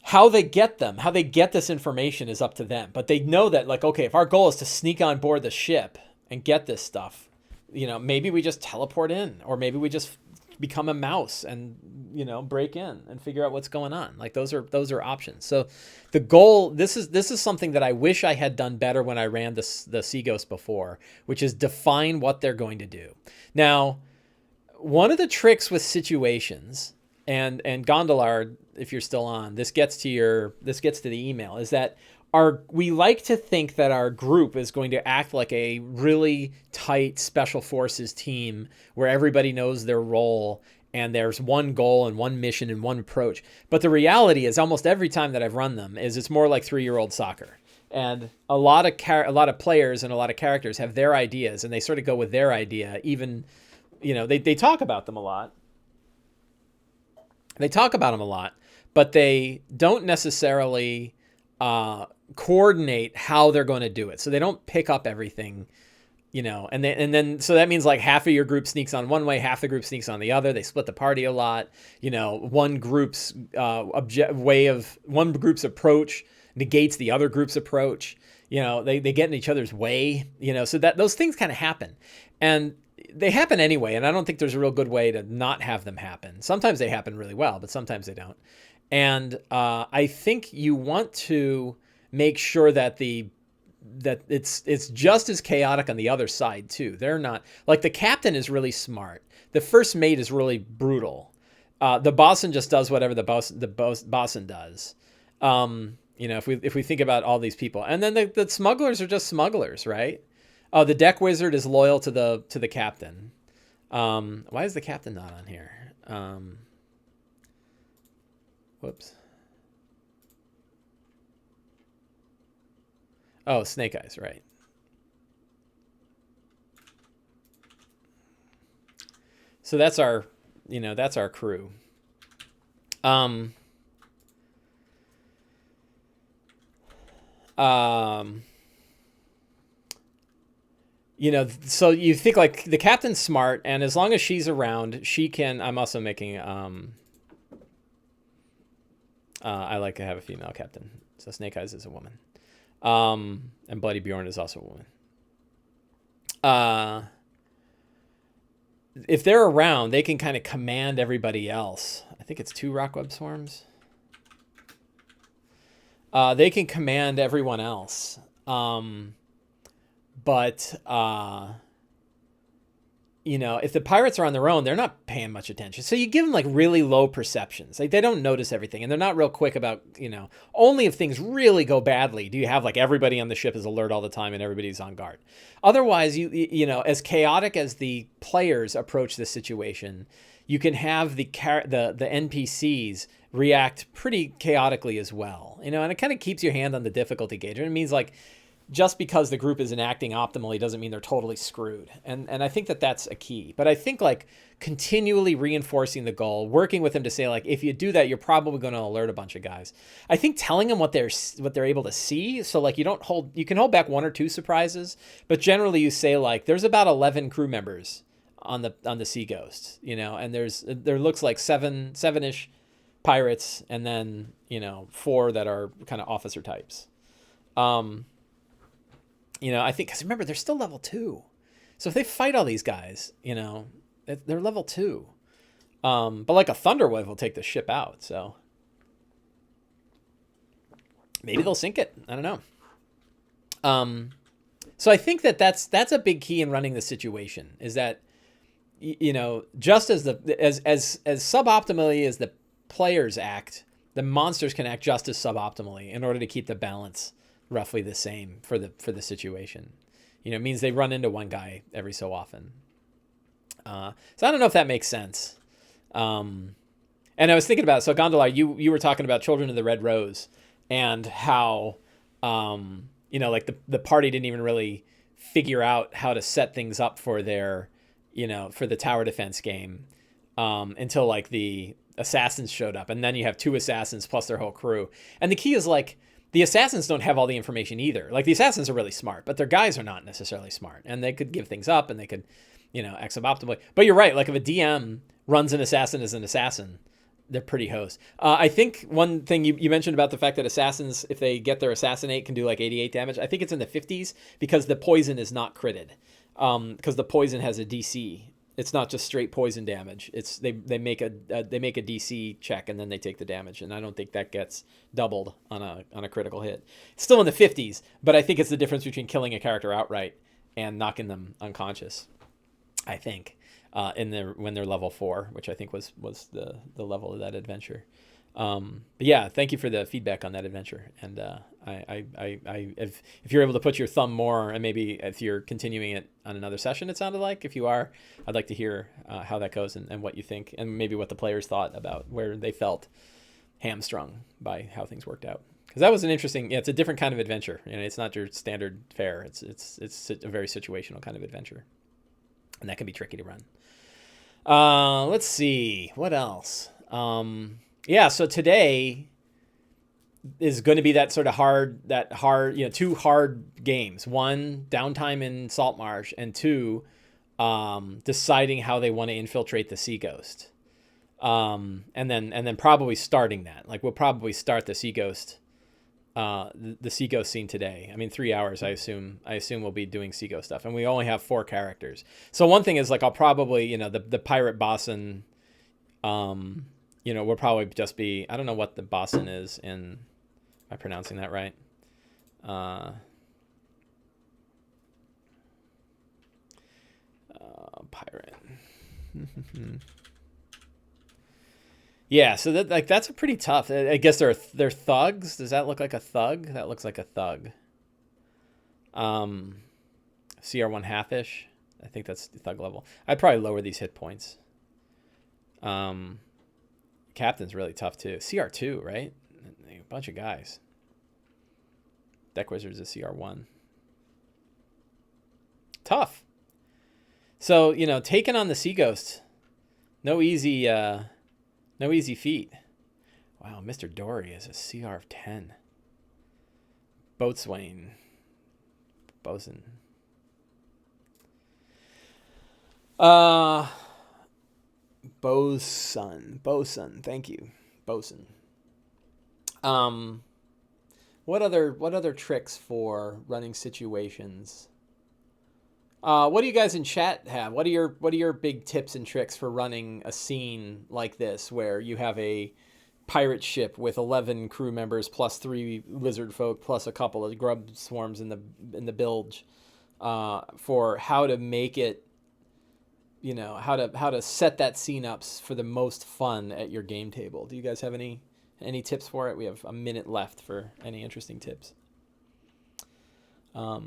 How they get them, how they get this information is up to them. But they know that, like, okay, if our goal is to sneak on board the ship and get this stuff, maybe we just teleport in, or maybe we just become a mouse and, break in and figure out what's going on. Like those are options. So the goal, this is something that I wish I had done better when I ran the Sea Ghost before, which is define what they're going to do. Now, one of the tricks with situations, and Gondolar, if you're still on, this gets to the email, is that we like to think that our group is going to act like a really tight special forces team where everybody knows their role and there's one goal and one mission and one approach. But the reality is, almost every time that I've run them, is it's more like 3-year-old soccer. And a lot of players and a lot of characters have their ideas, and they sort of go with their idea. Even, they talk about them a lot. but they don't necessarily coordinate how they're going to do it. So they don't pick up everything, and then so that means like half of your group sneaks on one way, half the group sneaks on the other. They split the party a lot. One group's one group's approach negates the other group's approach. They get in each other's way. So that those things kind of happen, and they happen anyway. And I don't think there's a real good way to not have them happen. Sometimes they happen really well, but sometimes they don't. And I think you want to make sure that it's just as chaotic on the other side too. They're not like the captain is really smart. The first mate is really brutal. The bosun just does whatever the bosun does. If we think about all these people, and then the smugglers are just smugglers, right? The deck wizard is loyal to the captain. Why is the captain not on here? Whoops. Oh, Snake Eyes, right. So that's our crew. So you think like the captain's smart, and as long as she's around, she can. I'm also making. I like to have a female captain, so Snake Eyes is a woman. And Bloody Bjorn is also a woman. If they're around, they can kind of command everybody else. I think it's 2 Rockweb Swarms. They can command everyone else. But if the pirates are on their own, they're not paying much attention. So you give them like really low perceptions. Like they don't notice everything, and they're not real quick about, only if things really go badly do you have like everybody on the ship is alert all the time and everybody's on guard. Otherwise, as chaotic as the players approach this situation, you can have the NPCs react pretty chaotically as well. And it kind of keeps your hand on the difficulty gauge. And it means like, just because the group isn't acting optimally doesn't mean they're totally screwed. And I think that's a key. But I think like continually reinforcing the goal, working with them to say like, if you do that, you're probably going to alert a bunch of guys. I think telling them what they're able to see. So like you can hold back 1 or 2 surprises, but generally you say like, there's about 11 crew members on the Sea Ghost, and there looks like seven-ish pirates, and then, 4 that are kind of officer types. I think, because remember, they're still level 2. So if they fight all these guys, they're level 2. But like a Thunderwave will take the ship out. So maybe they'll sink it. I don't know. So I think that's a big key in running the situation, is that, just as as suboptimally as the players act, the monsters can act just as suboptimally in order to keep the balance roughly the same for the situation. It means they run into one guy every so often. So I don't know if that makes sense. And I was thinking about it. So Gondolar, you were talking about Children of the Red Rose and how, like the party didn't even really figure out how to set things up for their, for the tower defense game, until like the assassins showed up. And then you have 2 assassins plus their whole crew. And the key is like, the assassins don't have all the information either. Like the assassins are really smart, but their guys are not necessarily smart, and they could give things up and they could, act suboptimally. But you're right. Like if a DM runs an assassin as an assassin, they're pretty hosed. I think one thing you mentioned about the fact that assassins, if they get their assassinate, can do like 88 damage. I think it's in the 50s because the poison is not critted. Because the poison has a DC. It's not just straight poison damage. It's they make a DC check and then they take the damage, and I don't think that gets doubled on a critical hit. It's still in the 50s, but I think it's the difference between killing a character outright and knocking them unconscious. I think when they're level 4, which I think was the level of that adventure. But yeah, thank you for the feedback on that adventure. And if you're able to put your thumb more, and maybe if you're continuing it on another session, it sounded like, if you are, I'd like to hear how that goes and what you think, and maybe what the players thought about where they felt hamstrung by how things worked out. Because that was an interesting, it's a different kind of adventure. It's not your standard fare. It's a very situational kind of adventure, and that can be tricky to run. Let's see what else. Yeah, so today is going to be that sort of hard, two hard games. One, downtime in Saltmarsh, and two, deciding how they want to infiltrate the Sea Ghost. And then probably starting that. Like we'll probably start the Sea Ghost, the Sea Ghost scene today. I mean, 3 hours. I assume we'll be doing Sea Ghost stuff, and we only have 4 characters. So one thing is like I'll probably the pirate bosun. Will probably just be, I don't know what the bosun is in. Am I pronouncing that right? Pirate. Yeah, so that's a pretty tough. I guess they're thugs. Does that look like a thug? That looks like a thug. CR1 half-ish. I think that's thug level. I'd probably lower these hit points. Captain's really tough too. CR2, right? A bunch of guys. Deck Wizard's a CR1. Tough. So, taking on the Sea Ghost, no easy feat. Wow, Mr. Dory is a CR of 10. Boatswain. Bosun. Bosun. Thank you. Bosun. What other tricks for running situations? What do you guys in chat have? What are your big tips and tricks for running a scene like this, where you have a pirate ship with 11 crew members plus 3 lizard folk plus a couple of grub swarms in the bilge, for how to make it, how to set that scene up for the most fun at your game table? Do you guys have any tips for it? We have a minute left for any interesting tips. I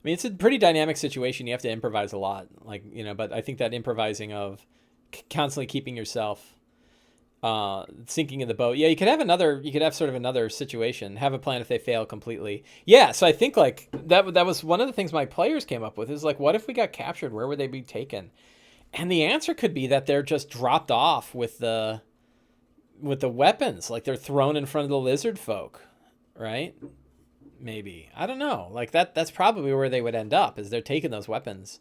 mean, it's a pretty dynamic situation. You have to improvise a lot, but I think that improvising of constantly keeping yourself sinking in the boat. Yeah, you could have sort of another situation, have a plan if they fail completely. Yeah, so I think like that was one of the things my players came up with, is like, what if we got captured? Where would they be taken? And the answer could be that they're just dropped off with the weapons, like they're thrown in front of the lizard folk, right? Maybe. I don't know. Like that's probably where they would end up, is they're taking those weapons.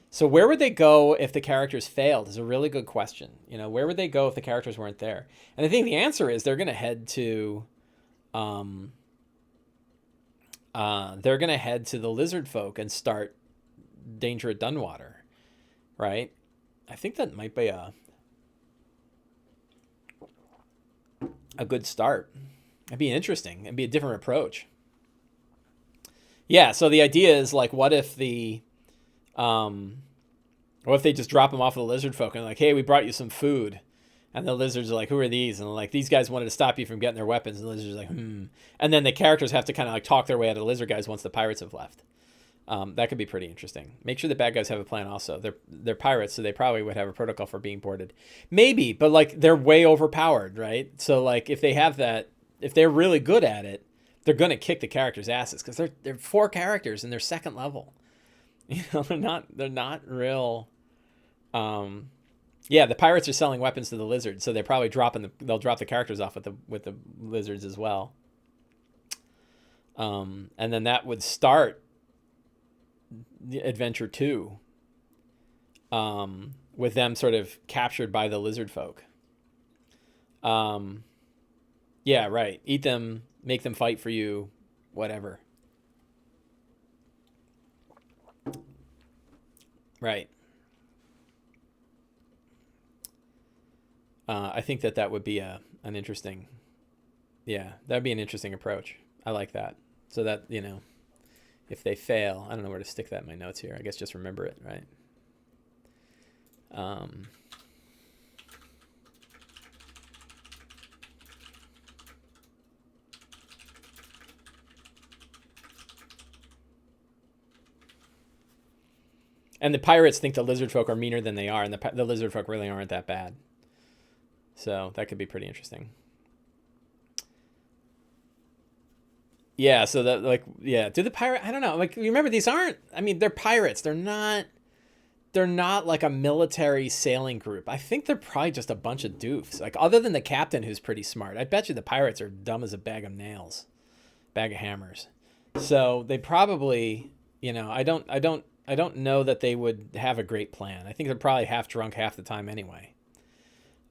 So where would they go if the characters failed is a really good question. Where would they go if the characters weren't there? And I think the answer is they're going to head to the lizard folk and start Danger at Dunwater, right? I think that might be a good start. It'd be interesting. It'd be a different approach. Yeah, so the idea is like, what if they just drop them off of the lizard folk and like, hey, we brought you some food, and the lizards are like, who are these? And like, these guys wanted to stop you from getting their weapons, and the lizards are like, and then the characters have to kind of like talk their way out of the lizard guys once the pirates have left. That could be pretty interesting. Make sure the bad guys have a plan also. They're pirates, so they probably would have a protocol for being boarded. Maybe, but like they're way overpowered, right? So like if they're really good at it, they're going to kick the characters' asses, because they're 4 characters and they're second level. They're not real. Yeah, the pirates are selling weapons to the lizards, so they're probably they'll drop the characters off with the lizards as well. And then that would start Adventure 2, with them sort of captured by the lizard folk. Yeah, right. Eat them, make them fight for you, whatever. Right. I think that would be an interesting, that'd be an interesting approach. I like that. So that, if they fail, I don't know where to stick that in my notes here. I guess just remember it, right? And the pirates think the lizard folk are meaner than they are, and the lizard folk really aren't that bad. So that could be pretty interesting. Yeah, so that, like, yeah, do the pirate, I don't know, like, remember, these aren't, I mean, they're pirates. They're not they're not like a military sailing group. I think they're probably just a bunch of doofs. Like, other than the captain, who's pretty smart. I bet you the pirates are dumb as a bag of nails, bag of hammers. So they probably, you know, I don't know that they would have a great plan. I think they're probably half drunk half the time anyway.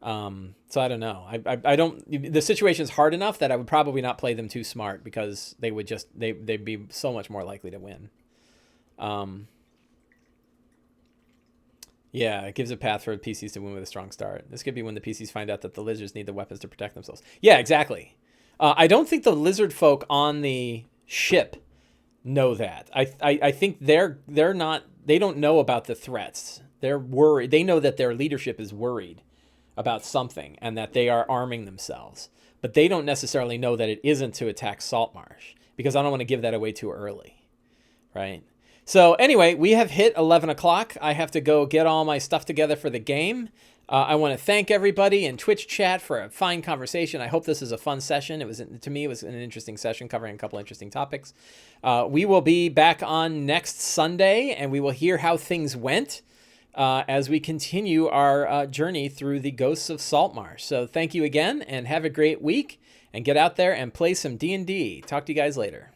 So I don't know. I don't. The situation's hard enough that I would probably not play them too smart, because they would just they'd be so much more likely to win. Yeah, it gives a path for PCs to win with a strong start. This could be when the PCs find out that the lizards need the weapons to protect themselves. Yeah, exactly. I don't think the lizard folk on the ship know that. I think they're not. They don't know about the threats. They're worried. They know that their leadership is worried about something and that they are arming themselves, but they don't necessarily know that it isn't to attack Saltmarsh, because I don't want to give that away too early, right? So anyway, we have hit 11 o'clock. I have to go get all my stuff together for the game. I want to thank everybody in Twitch chat for a fine conversation. I hope this is a fun session. To me, it was an interesting session covering a couple interesting topics. We will be back on next Sunday, and we will hear how things went as we continue our journey through the Ghosts of Saltmarsh. So thank you again, and have a great week, and get out there and play some D&D. Talk to you guys later.